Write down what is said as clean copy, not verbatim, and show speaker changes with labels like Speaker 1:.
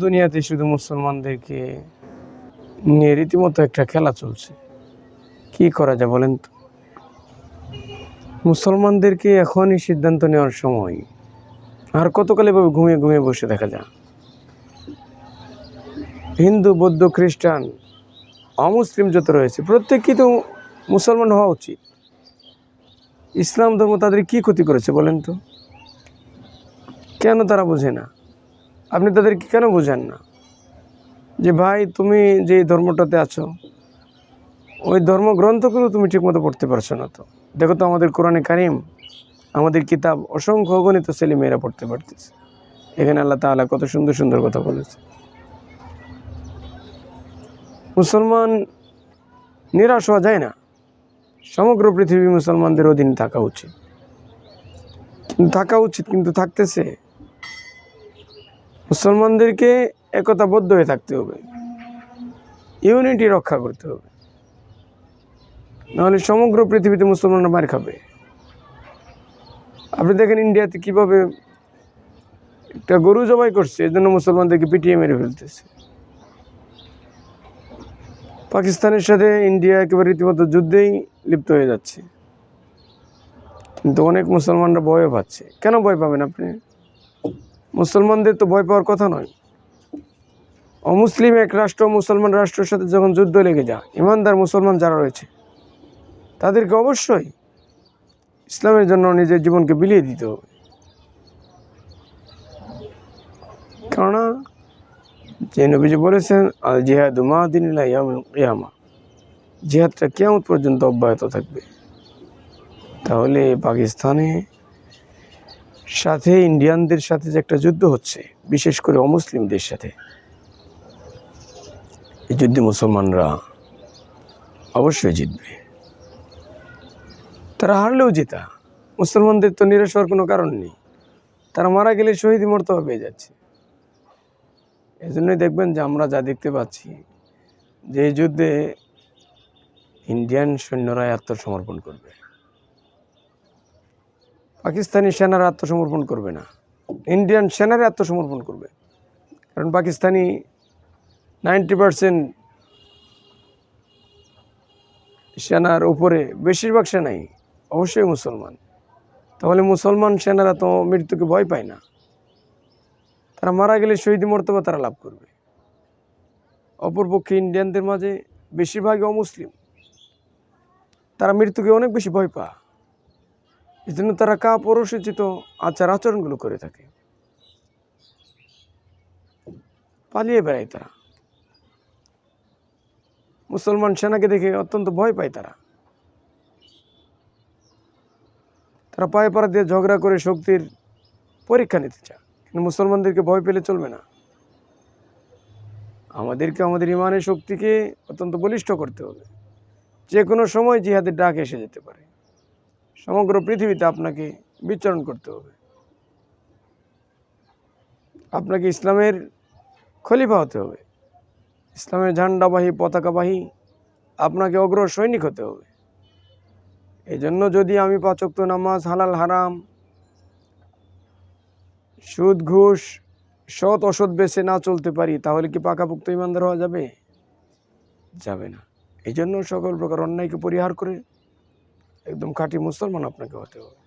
Speaker 1: দুনিয়াতে শুধু মুসলমানদেরকে নিয়ে রীতিমতো একটা খেলা চলছে। কি করা যায় বলেন তো? মুসলমানদেরকে এখনই সিদ্ধান্ত নেওয়ার সময়। আর কতকাল এভাবে ঘুমিয়ে ঘুমিয়ে বসে দেখা যায়? হিন্দু, বৌদ্ধ, খ্রিস্টান, অমুসলিম যত রয়েছে প্রত্যেকই তো মুসলমান হওয়া উচিত। ইসলাম ধর্ম তাদের কি ক্ষতি করেছে বলেন তো? কেন তারা বোঝে না? আপনি তাদেরকে কেন বোঝেন না যে ভাই তুমি যে ধর্মটাতে আছো ওই ধর্মগ্রন্থগুলো তুমি ঠিকমতো পড়তে পারছো না? তো দেখো তো আমাদের কোরআনে কারিম, আমাদের কিতাব অসংখ্য অগণিত ছেলেমেয়েরা পড়তে পারতেছে। এখানে আল্লাহ তাআলা কত সুন্দর সুন্দর কথা বলেছে। মুসলমান নিরাশ হওয়া যায় না। সমগ্র পৃথিবী মুসলমানদের অধীনে থাকা উচিত, কিন্তু থাকতেছে। মুসলমানদেরকে একতাবদ্ধ হয়ে থাকতে হবে, ইউনিটি রক্ষা করতে হবে, নাহলে সমগ্র পৃথিবীতে মুসলমানরা মার খাবে। আপনি দেখেন ইন্ডিয়াতে কিভাবে একটা গরু জবাই করছে, এই জন্য মুসলমানদেরকে পিটিয়ে মেরে ফেলতেছে। পাকিস্তানের সাথে ইন্ডিয়া একেবারে রীতিমতো যুদ্ধেই লিপ্ত হয়ে যাচ্ছে, কিন্তু অনেক মুসলমানরা ভয় পাচ্ছে। কেন ভয় পাবেন আপনি? মুসলমানদের তো ভয় পাওয়ার কথা নয়। অমুসলিম এক রাষ্ট্র মুসলমান রাষ্ট্রের সাথে যখন যুদ্ধ লেগে যায়, ইমানদার মুসলমান যারা রয়েছে তাদেরকে অবশ্যই ইসলামের জন্য নিজের জীবনকে বিলিয়ে দিতে হবে। কেননা যে নবীজি বলেছেন, আল জিহাদু মাদিন ইলা ইয়াউমিল কিয়ামা, জিহাদটা কিয়ামত পর্যন্ত অব্যাহত থাকবে। তাহলে পাকিস্তানে সাথে ইন্ডিয়ানদের সাথে যে একটা যুদ্ধ হচ্ছে, বিশেষ করে অমুসলিমদের সাথে, এই যুদ্ধে মুসলমানরা অবশ্যই জিতবে। তারা হারলেও জেতা। মুসলমানদের তো নিরাশ হওয়ার কোনো কারণ নেই। তারা মারা গেলে শহীদি মর্তবা পেয়ে যাচ্ছে। এজন্যই দেখবেন যে আমরা যা দেখতে পাচ্ছি যে এই যুদ্ধে ইন্ডিয়ান সৈন্যরাই আত্মসমর্পণ করবে, পাকিস্তানি সেনারা আত্মসমর্পণ করবে না, ইন্ডিয়ান সেনারা আত্মসমর্পণ করবে। কারণ পাকিস্তানি 90% সেনার উপরে বেশিরভাগ সেনাই অবশ্যই মুসলমান। তাহলে মুসলমান সেনারা তো মৃত্যুকে ভয় পায় না। তারা মারা গেলে শহীদি মর্তবা তারা লাভ করবে। অপরপক্ষে ইন্ডিয়ানদের মাঝে বেশিরভাগই অমুসলিম, তারা মৃত্যুকে অনেক বেশি ভয় পায়। এই জন্য তারা কাপুরুষোচিত আচার আচরণগুলো করে থাকে, পালিয়ে বেড়ায়। তারা মুসলমান সেনাকে দেখে অত্যন্ত ভয় পায়। তারা পায়ে পাড়া দিয়ে ঝগড়া করে শক্তির পরীক্ষা নিতে চায়। কিন্তু মুসলমানদেরকে ভয় পেলে চলবে না। আমাদেরকে আমাদের ইমানের শক্তিকে অত্যন্ত বলিষ্ঠ করতে হবে। যে কোনো সময় জিহাদের ডাক এসে যেতে পারে। সমগ্র পৃথিবীতে আপনাকে বিচরণ করতে হবে। আপনাকে ইসলামের খলিফা হতে হবে, ইসলামের ঝান্ডাবাহী পতাকাবাহী আপনাকে অগ্র সৈনিক হতে হবে। এই জন্য যদি আমি 5 ওয়াক্ত নামাজ, হালাল হারাম, সুদ ঘুষ, সৎ অসৎ বেছে না চলতে পারি, তাহলে কি পাকাপোক্ত ইমানদার হওয়া যাবে? যাবে না। এই জন্য সকল প্রকার অন্যায়কে পরিহার করে একদম খাঁটি মুসলমান আপনাকে হতে হবে।